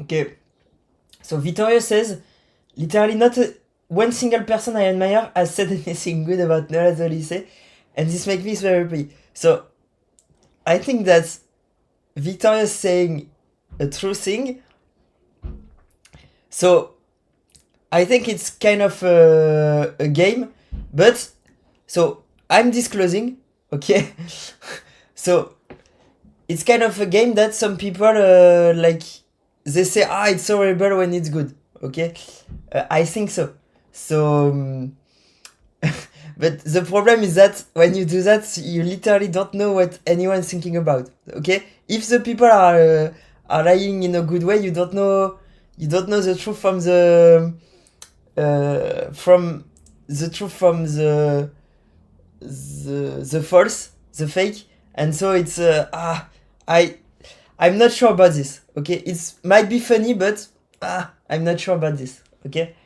Okay. So Vittorio says, literally not one single person I admire has said anything good about Nola Zolise, and this makes me very happy. So I think that Vittorio is saying a true thing. So I think it's kind of a game, but so I'm disclosing, okay? So it's kind of a game that some people like they say it's so horrible when it's good, okay? I think so. So but the problem is that when you do that, you literally don't know what anyone's thinking about, okay? If the people are lying in a good way, you don't know the truth from the the false, the fake, and so it's I'm not sure about this. Okay, it might be funny, but I'm not sure about this. Okay.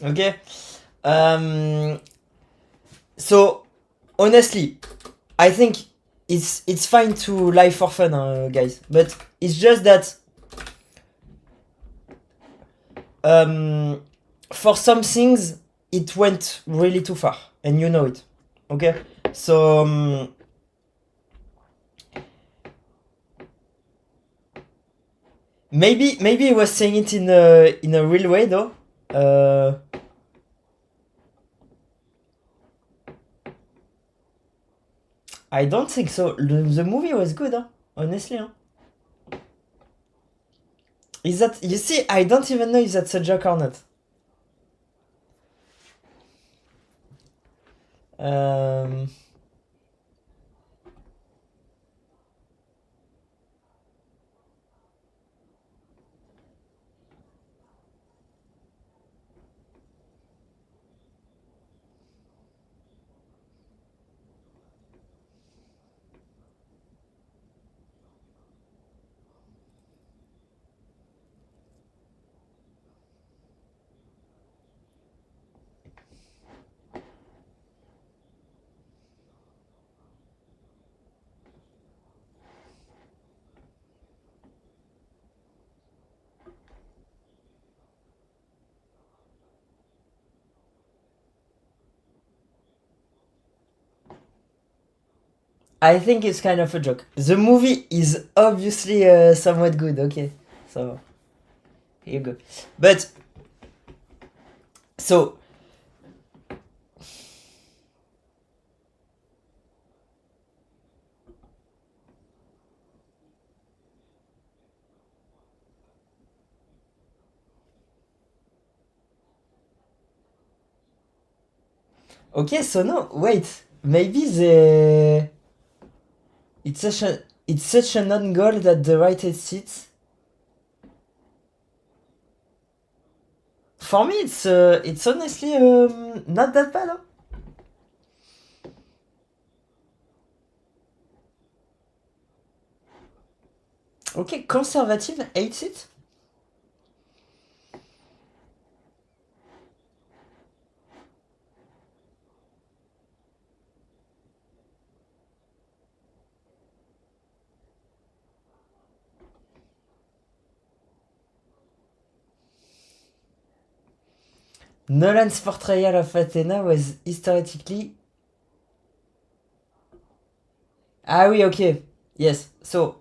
Okay. So honestly, I think it's fine to lie for fun, guys. But it's just that for some things it went really too far, and you know it. Okay. So maybe he was saying it in a real way though. I don't think so. The movie was good, honestly. Is that, you see, I don't even know if that's a joke or not. I think it's kind of a joke. The movie is obviously somewhat good, okay? So, here you go. But, so, okay, so no, wait. Maybe it's such a non-goal that the right sits. For me, it's honestly not that bad. Okay, conservative hates it. Nolan's portrayal of Athena was historically. Ah oui, okay. Yes. So.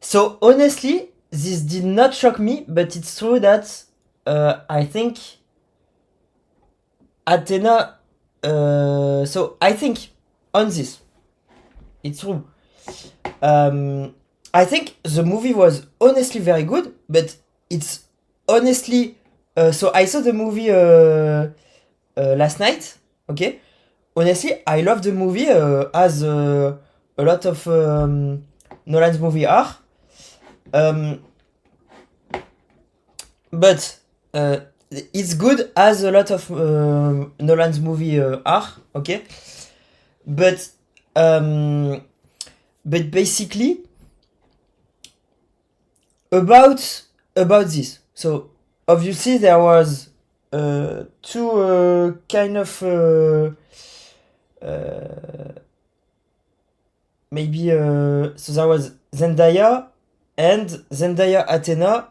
So honestly, this did not shock me, but it's true that I think Athena. So I think on this, it's true. I think the movie was honestly very good, but it's honestly. So I saw the movie last night. Okay, honestly, I love the movie as a lot of Nolan's movie are. But it's good as a lot of Nolan's movie are. Okay, but basically about this. So obviously there was two kind of maybe so there was Zendaya and Zendaya Athena.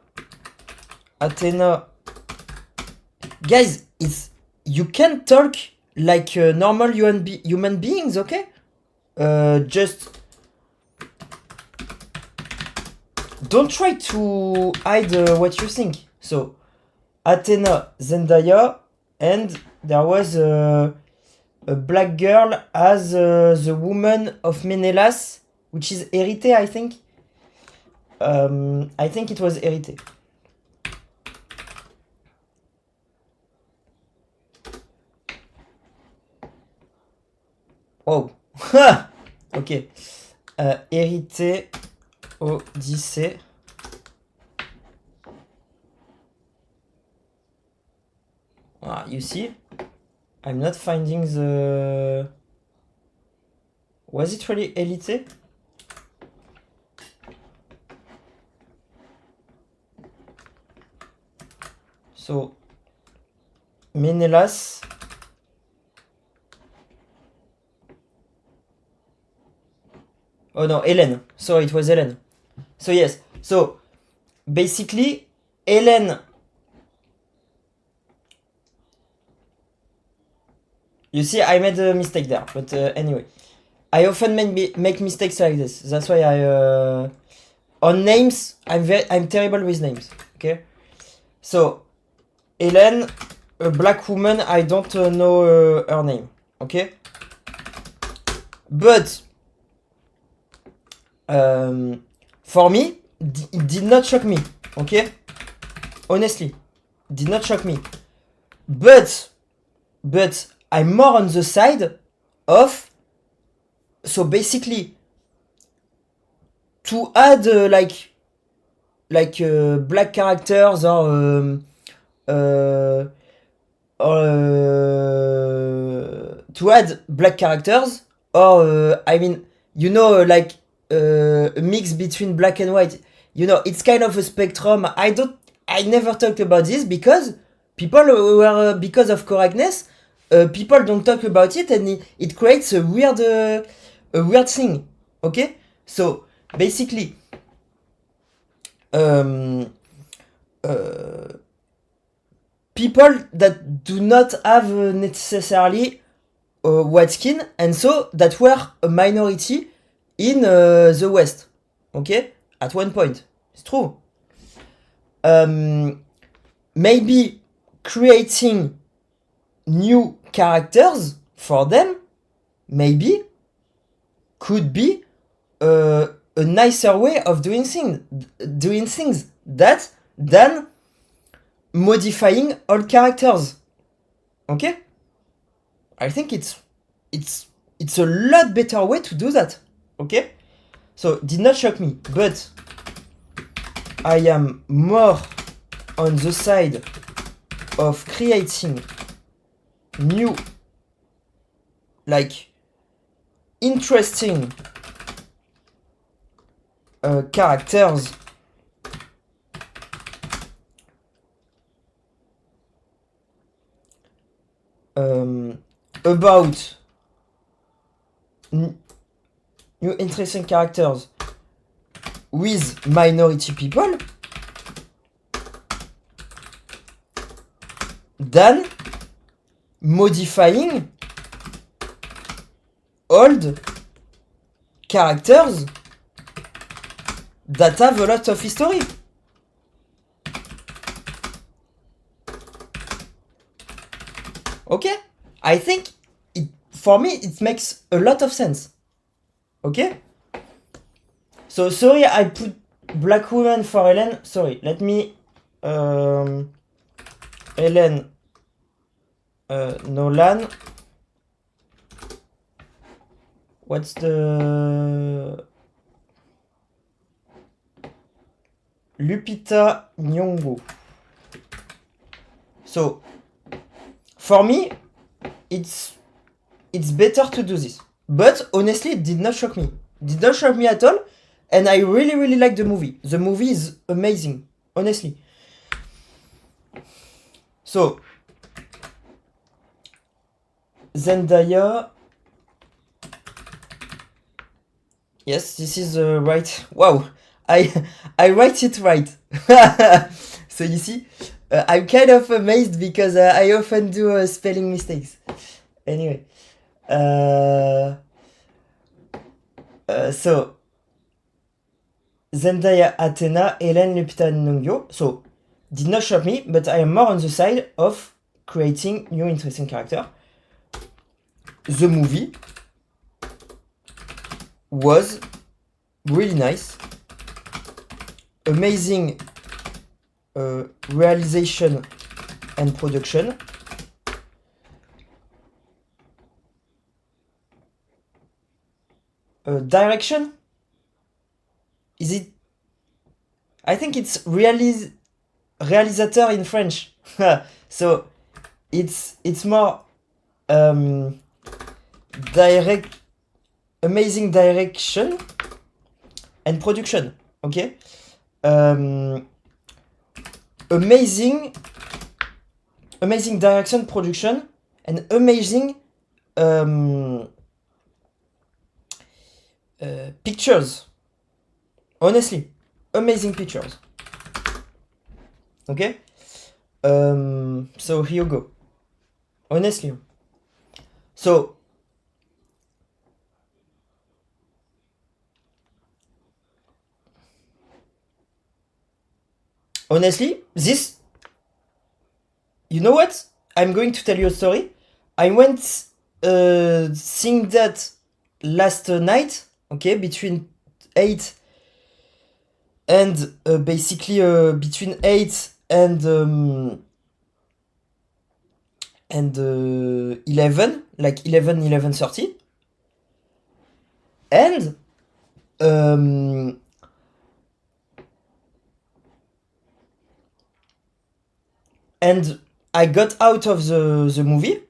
Guys, it's you can talk like normal human beings, okay? Just don't try to hide what you think. So, Athena, Zendaya, and there was a black girl as the woman of Menelas, which is Hérité, I think. I think it was Hérité. Oh, ok. Hérité, Odyssée. Ah, you see, I'm not finding the. Was it really Élité? So, Ménélas. Oh no, Hélène. Sorry, it was Hélène. So yes, so basically, Hélène. You see, I made a mistake there, but anyway, I often make mistakes like this. That's why I on names, I'm terrible with names. Okay, so Hélène, a black woman, I don't know her name. Okay, but for me, it did not shock me. Okay, honestly, did not shock me. But I'm more on the side of. So basically, to add like black characters or to add black characters or I mean, you know, like a mix between black and white. You know, it's kind of a spectrum. I never talked about this because people were because of correctness. People don't talk about it, and it creates a weird thing. Okay, so basically, people that do not have necessarily white skin, and so that were a minority in the West. Okay, at one point, it's true. Maybe creating new characters for them, maybe could be a nicer way of doing things than modifying all characters. Okay, I think it's a lot better way to do that. Okay, so did not shock me, but I am more on the side of creating new, like, interesting characters about new interesting characters with minority people than modifying old characters that have a lot of history. Okay? I think for me it makes a lot of sense. Okay? So sorry I put black woman for Hélène. Sorry, let me Hélène Nolan. What's the Lupita Nyong'o. So for me, it's better to do this. But honestly, it did not shock me. Did not shock me at all. And I really, really like the movie. The movie is amazing, honestly. So Zendaya. Yes, this is right. Wow, I write it right. So you see, I'm kind of amazed because I often do spelling mistakes. Anyway, so Zendaya, Athena, Helen, Lupita Nyong'o. So did not shock me, but I am more on the side of creating new interesting character. The movie was really nice, amazing realization and production. Direction? Is it? I think it's réalisateur in French. So it's more amazing direction and production. Okay. Amazing direction, production, and amazing pictures. Honestly, amazing pictures. Okay. So here you go. Honestly. So honestly, this, you know what? I'm going to tell you a story. I went seeing that last night, okay, between 8 and basically between 8 and 11, like 11:30. And and I got out of the movie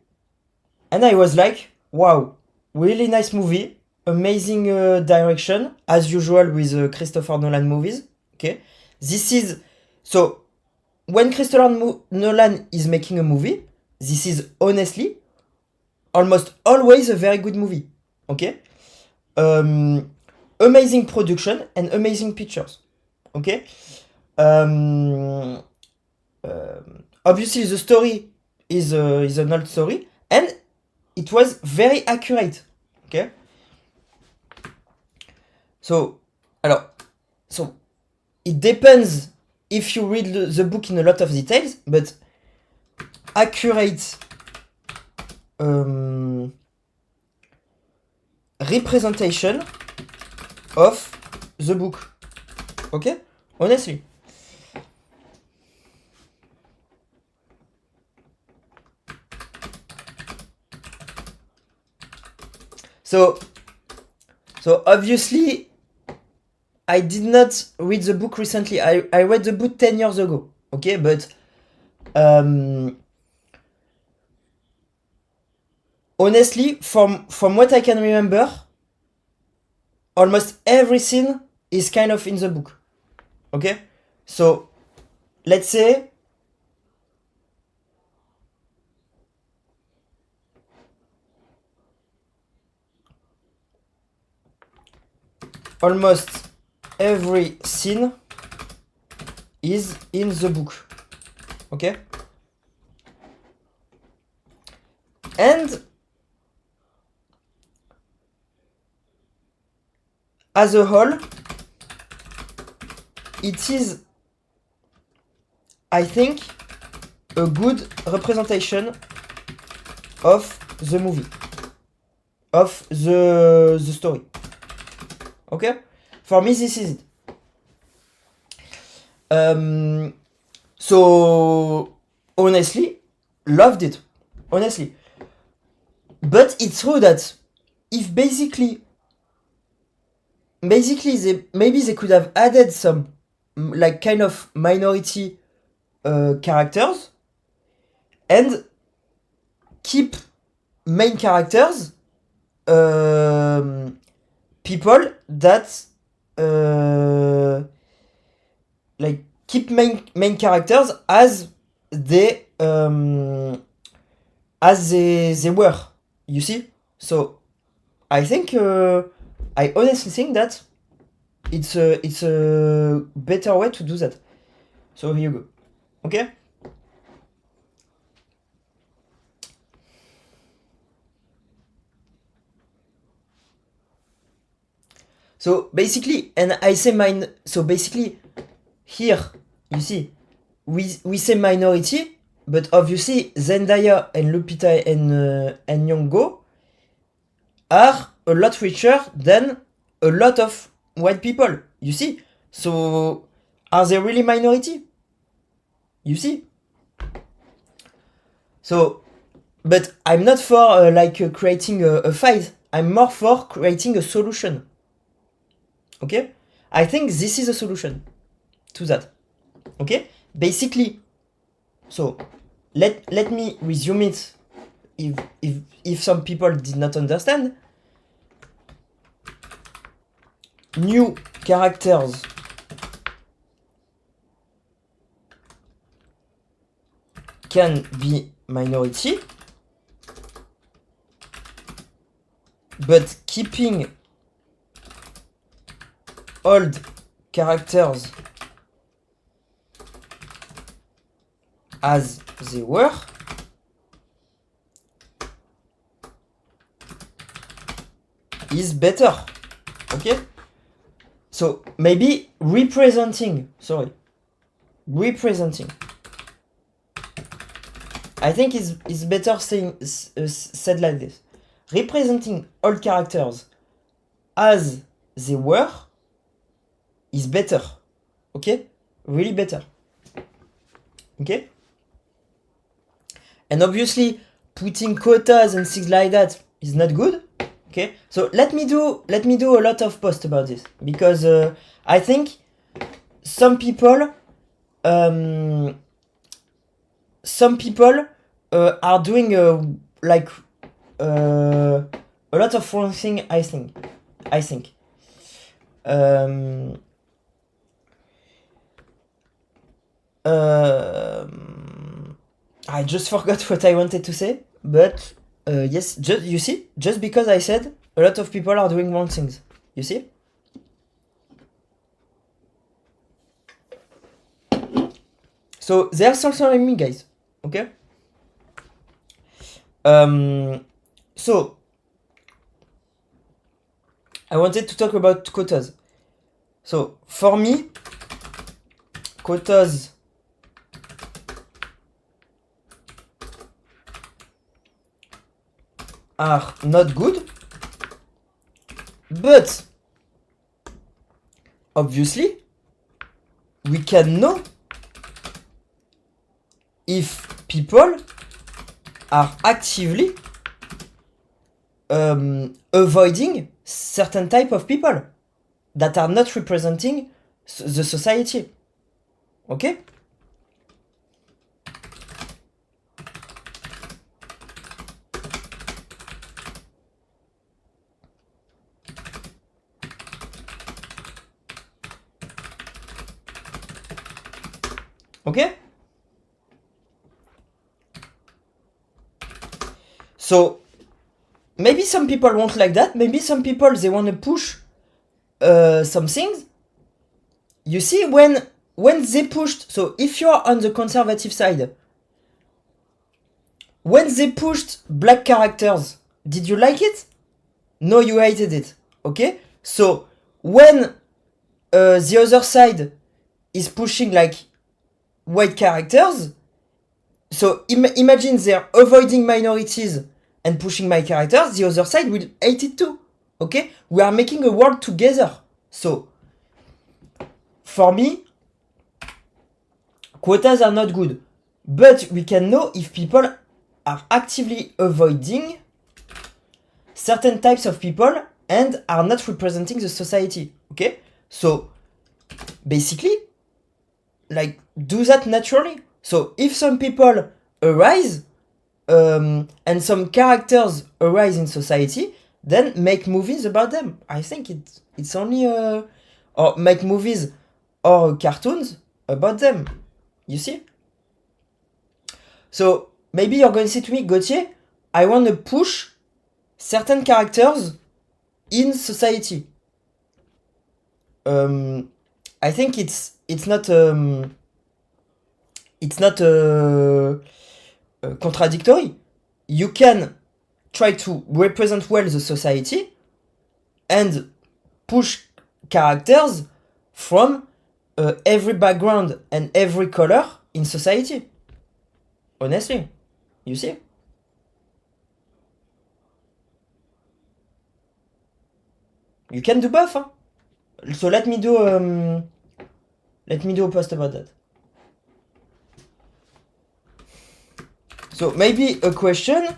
and I was like, wow, really nice movie, amazing direction, as usual with Christopher Nolan movies. Okay, this is, so when Christopher Nolan is making a movie, this is honestly almost always a very good movie. Okay, amazing production and amazing pictures. Okay, obviously the story is an old story and it was very accurate. Okay, so it depends if you read the book in a lot of details, but accurate representation of the book. Okay, honestly. So obviously, I did not read the book recently. I read the book 10 years ago. Okay, but honestly, from what I can remember, almost every scene is kind of in the book. Okay, so let's say almost every scene is in the book. Okay, and as a whole, it is, I think, a good representation of the movie, of the story. Okay, for me this is it. So honestly, loved it. honestly. But it's true that if basically maybe they could have added some like kind of minority characters and keep main characters people that like keep main characters as they were, you see. So I think I honestly think that it's a better way to do that. So here you go. Okay. So basically, and I say mine. So basically, here you see, we say minority, but obviously Zendaya and Lupita and Nyong'o are a lot richer than a lot of white people. You see, so are they really minority? You see. So, but I'm not for creating a fight. I'm more for creating a solution. Okay, I think this is a solution to that. Okay, basically. So let me resume it if some people did not understand. New characters can be minority, but keeping old characters as they were is better. Okay, so maybe representing I think it's better saying said like this. Representing all characters as they were is better. Okay, really better. Okay, and obviously putting quotas and things like that is not good. Okay, so let me do a lot of posts about this, because I think some people are doing a lot of wrong thing. I think I just forgot what I wanted to say, but yes, you see, just because I said a lot of people are doing wrong things, you see. So they are censoring me, guys. Okay. So I wanted to talk about quotas. So for me, quotas are not good, but obviously we can know if people are actively avoiding certain type of people that are not representing the society. Okay? Okay? So maybe some people won't like that. Maybe some people, they want to push some things. You see, when they pushed, so if you're on the conservative side, when they pushed black characters, did you like it? No, you hated it. Okay? So when the other side is pushing like white characters, so imagine they're avoiding minorities and pushing my characters, the other side will hate it too. Okay? We are making a world together. So for me, quotas are not good, but we can know if people are actively avoiding certain types of people and are not representing the society. Okay? So basically, like, do that naturally. So if some people arise and some characters arise in society, then make movies about them. I think it's only or make movies or cartoons about them. You see? So maybe you're going to say to me, Gauthier, I want to push certain characters in society. I think it's not contradictory. You can try to represent well the society and push characters from every background and every color in society. Honestly, you see? You can do both, huh? So let me do a post about that. So maybe a question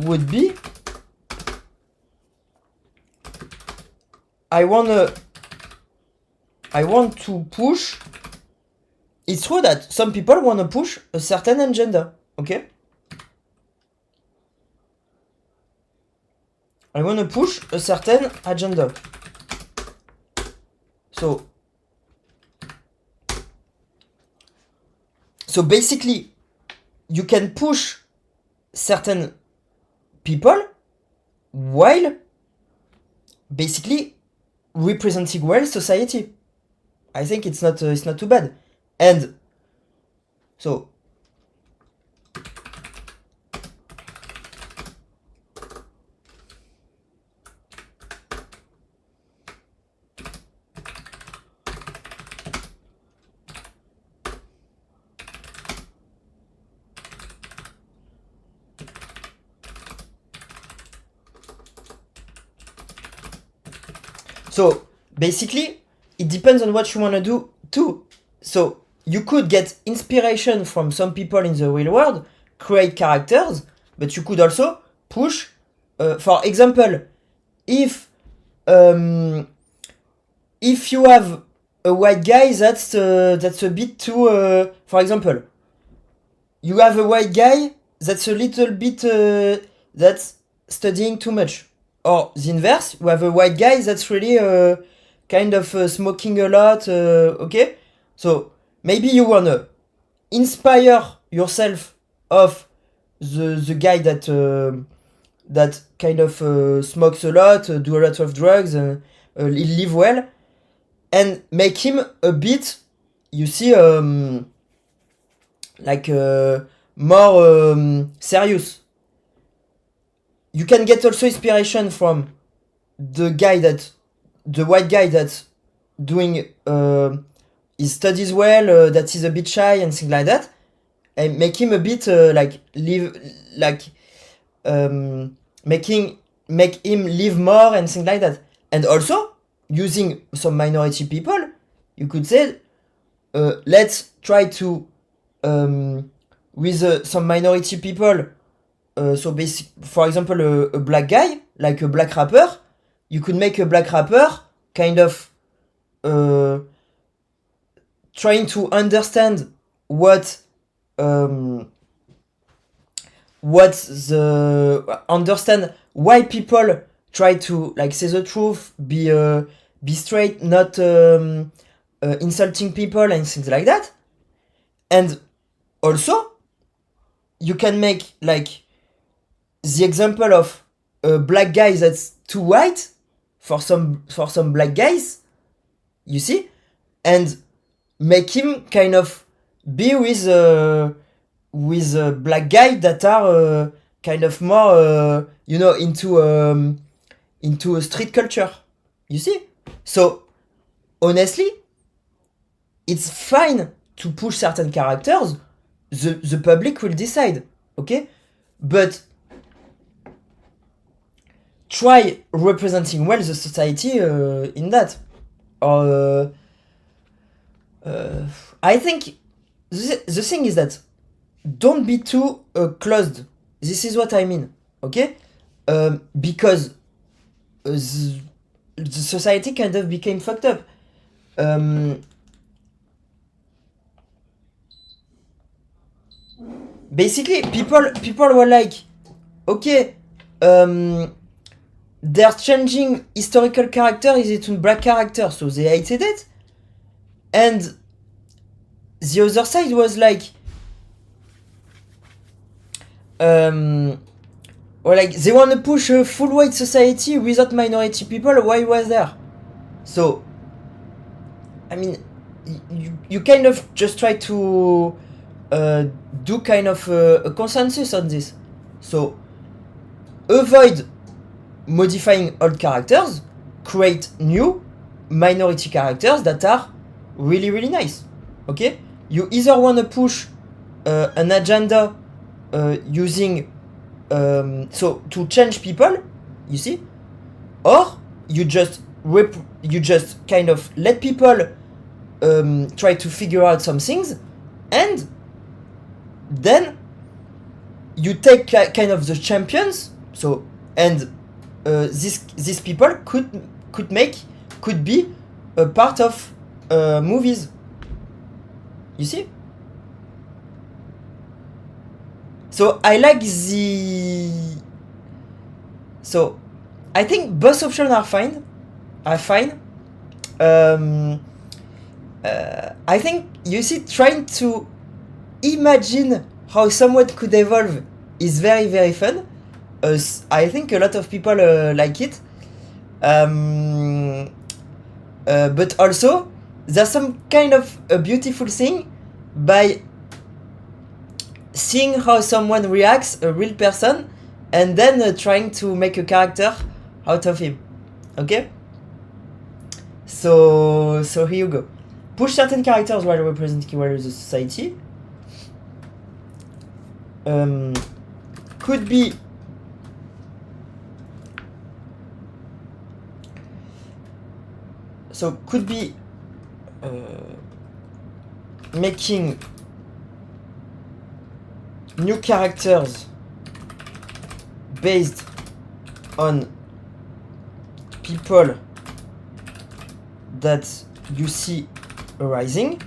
would be, I want to push. It's true that some people want to push a certain agenda, okay? I want to push a certain agenda. So basically, you can push certain people while basically representing well society. I think it's not too bad. And so basically, it depends on what you want to do too. So you could get inspiration from some people in the real world, create characters, but you could also push. For example, if you have a white guy that's a bit too. For example, you have a white guy that's a little bit that's studying too much, or the inverse. You have a white guy that's really kind of smoking a lot. Okay, so maybe you wanna inspire yourself of the guy that kind of smokes a lot, do a lot of drugs, live well, and make him a bit, you see, like more serious. You can get also inspiration from the white guy that's doing his studies well, that is a bit shy and things like that, and make him a bit make him live more and things like that. And also using some minority people, you could say, let's try to with some minority people. So basic, for example, a black guy, like a black rapper, you could make a black rapper kind of trying to understand understand why people try to like say the truth, be straight, not insulting people and things like that. And also you can make like the example of a black guy that's too white for some black guys, you see, and make him kind of be with a black guy that are kind of more into a street culture, you see. So honestly, it's fine to push certain characters. The public will decide, okay? But try representing well the society in that. I think the thing is that don't be too closed. This is what I mean, okay? Because the society kind of became fucked up. Basically, people were like, okay, they're changing historical characters into black characters, so they hated it. And the other side was like, or like they want to push a full white society without minority people. Why was there? So, I mean, you kind of just try to do kind of a consensus on this. So, avoid modifying old characters, create new minority characters that are really, really nice. Okay? You either want to push an agenda using so to change people, you see, or you just kind of let people try to figure out some things, and then you take kind of the champions. So and these people could be a part of movies. You see? So I like the. So I think both options are fine. I think, you see, trying to imagine how someone could evolve is very, very fun. I think a lot of people like it. But also, there's some kind of a beautiful thing by seeing how someone reacts, a real person, and then trying to make a character out of him. Okay? So here you go. Push certain characters while representing well the society. Could be making new characters based on people that you see arising.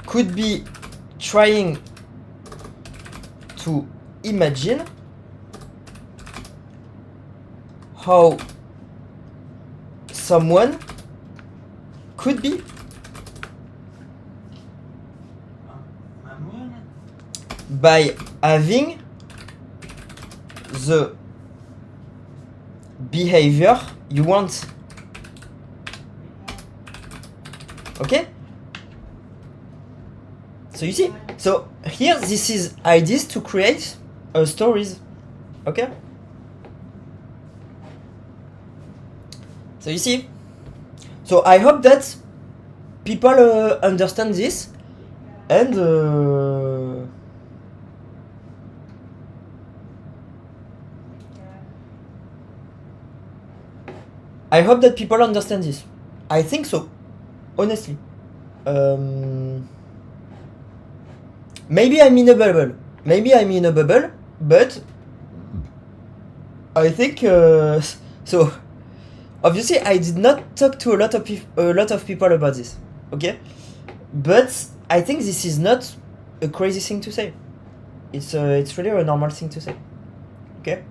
Could be trying to imagine how someone could be by having the behavior you want. Okay? So you see? So here, this is ideas to create stories. Okay? So you see? So I hope that people understand this, and I hope that people understand this. I think so, honestly. Maybe I'm in a bubble. But I think so. Obviously, I did not talk to a lot of people about this. Okay, but I think this is not a crazy thing to say. It's really a normal thing to say. Okay.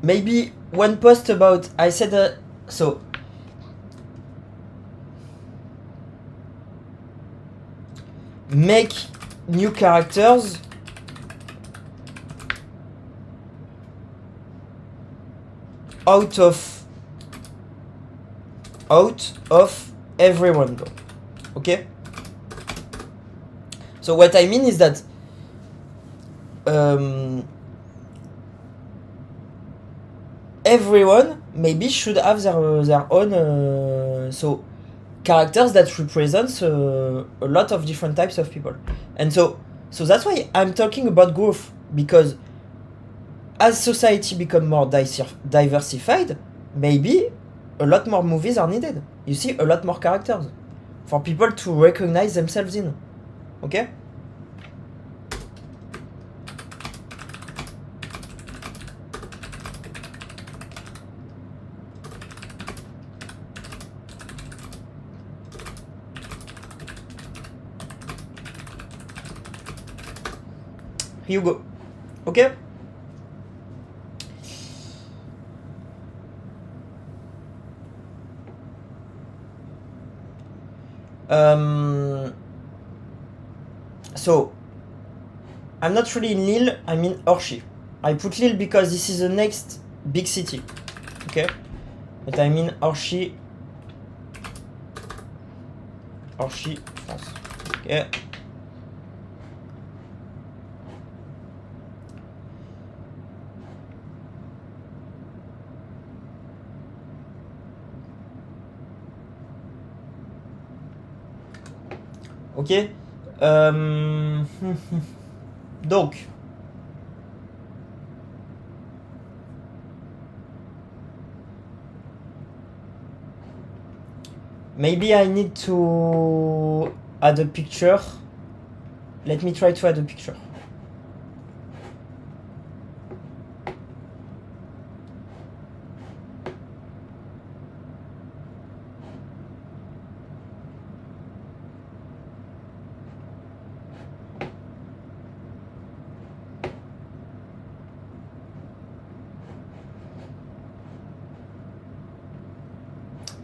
Maybe one post about, I said so make new characters out of everyone though. Okay, so what I mean is that everyone maybe should have their own so characters that represents a lot of different types of people. And so that's why I'm talking about growth, because as society become more diversified, maybe a lot more movies are needed. You see, a lot more characters for people to recognize themselves in. Okay? Here you go. Okay? So I'm not really in Lille, I'm in Orchy. I put Lille because this is the next big city. Okay? But I'm in Orchy. Orchy, France. Okay. Ok. Donc. Maybe I need to add a picture. Let me try to add a picture.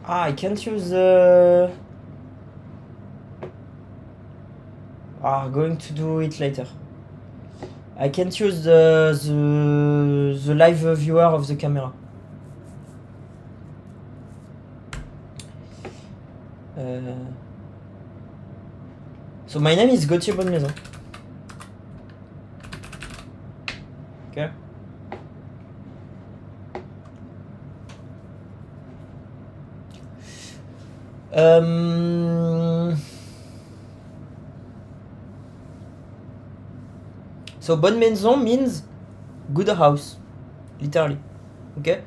I can't use the... going to do it later. I can't use the live viewer of the camera. So my name is Gauthier Bonnemaison. Okay. So bonne maison means good house, literally. Okay.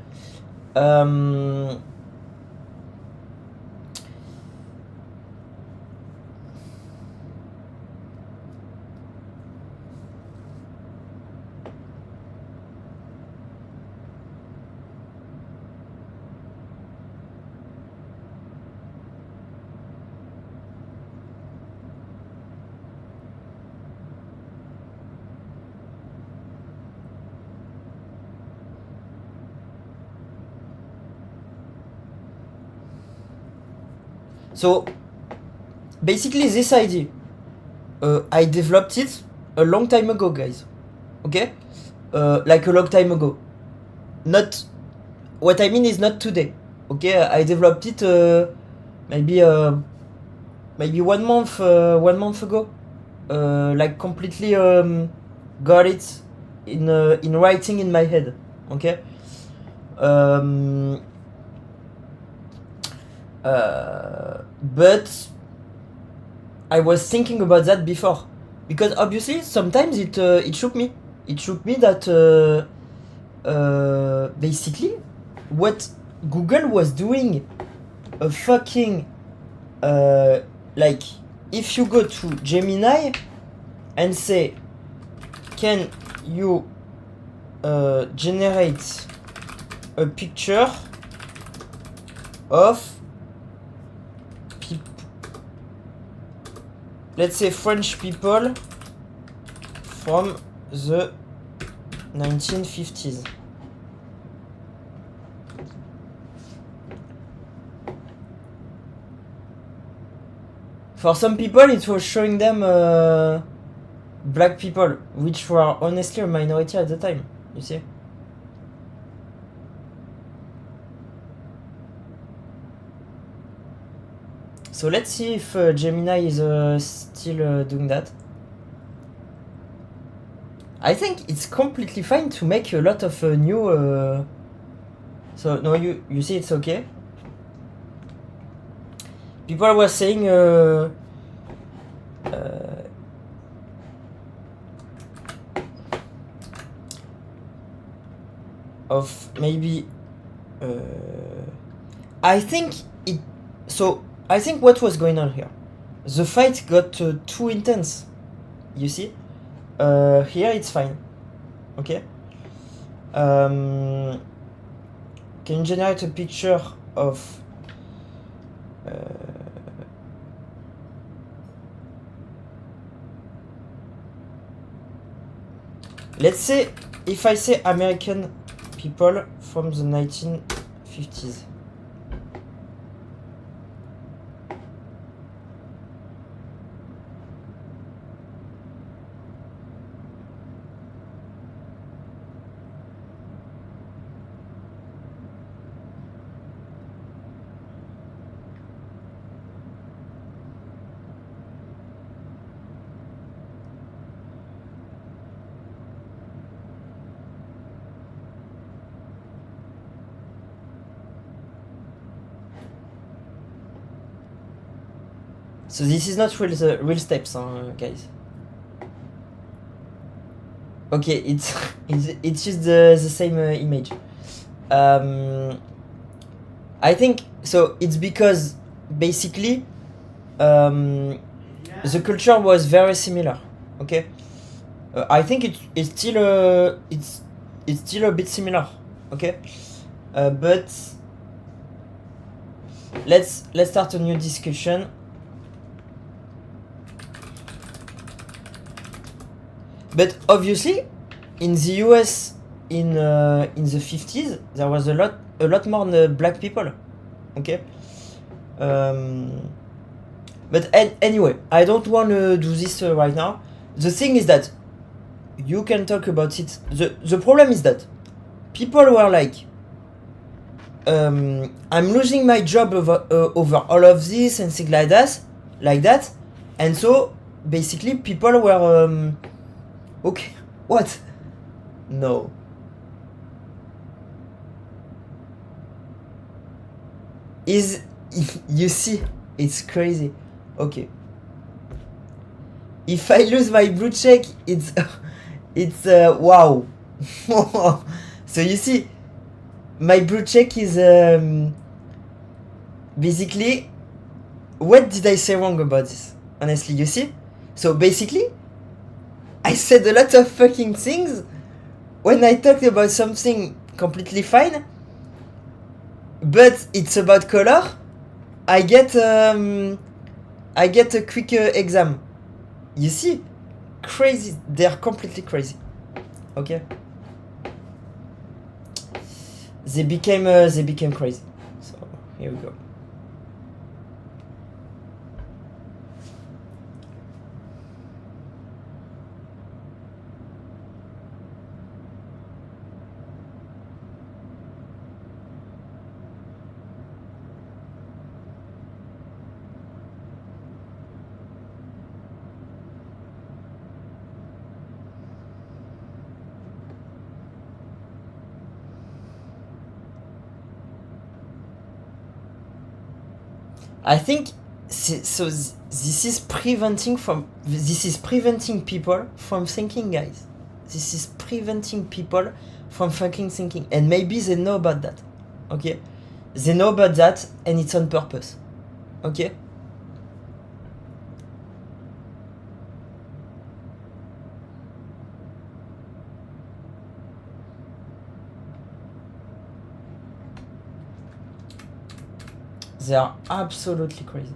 So basically this idea, I developed it a long time ago, guys. Okay? Like a long time ago. Not, what I mean is not today. Okay? I developed it maybe 1 month ago. Like completely got it in writing in my head. Okay? But I was thinking about that before, because obviously sometimes it shook me. It shook me that basically what Google was doing a fucking like, if you go to Gemini and say, can you generate a picture of, let's say, French people from the 1950s. For some people, it was showing them black people, which were honestly a minority at the time, you see? So let's see if Gemini is still doing that. I think it's completely fine to make a lot of new So now you see it's okay. People were saying of maybe I think what was going on here, the fight got too intense, you see. Here it's fine, okay. Can you generate a picture of let's say if I say American people from the 1950s. So this is not real steps, guys. Okay, it's just the same image. I think so. It's because basically the culture was very similar. Okay, I think it's still a bit similar. Okay, but let's start a new discussion. But obviously, in the US in the 50s, there was a lot more black people. Okay. But anyway, I don't want to do this right now. The thing is that you can talk about it. The problem is that people were like, I'm losing my job over all of this and things like that, and so basically people were okay, what? No. You see, it's crazy. Okay. If I lose my blue check, it's wow. So you see, my blue check is basically, what did I say wrong about this? Honestly, you see? So basically, I said a lot of fucking things when I talked about something completely fine, but it's about color. I get a quick exam. You see? Crazy. They're completely crazy. Okay? They became crazy. So here we go. I think so. This is preventing people from thinking, guys. This is preventing people from fucking thinking, and maybe they know about that. Okay, they know about that, and it's on purpose. Okay. They are absolutely crazy.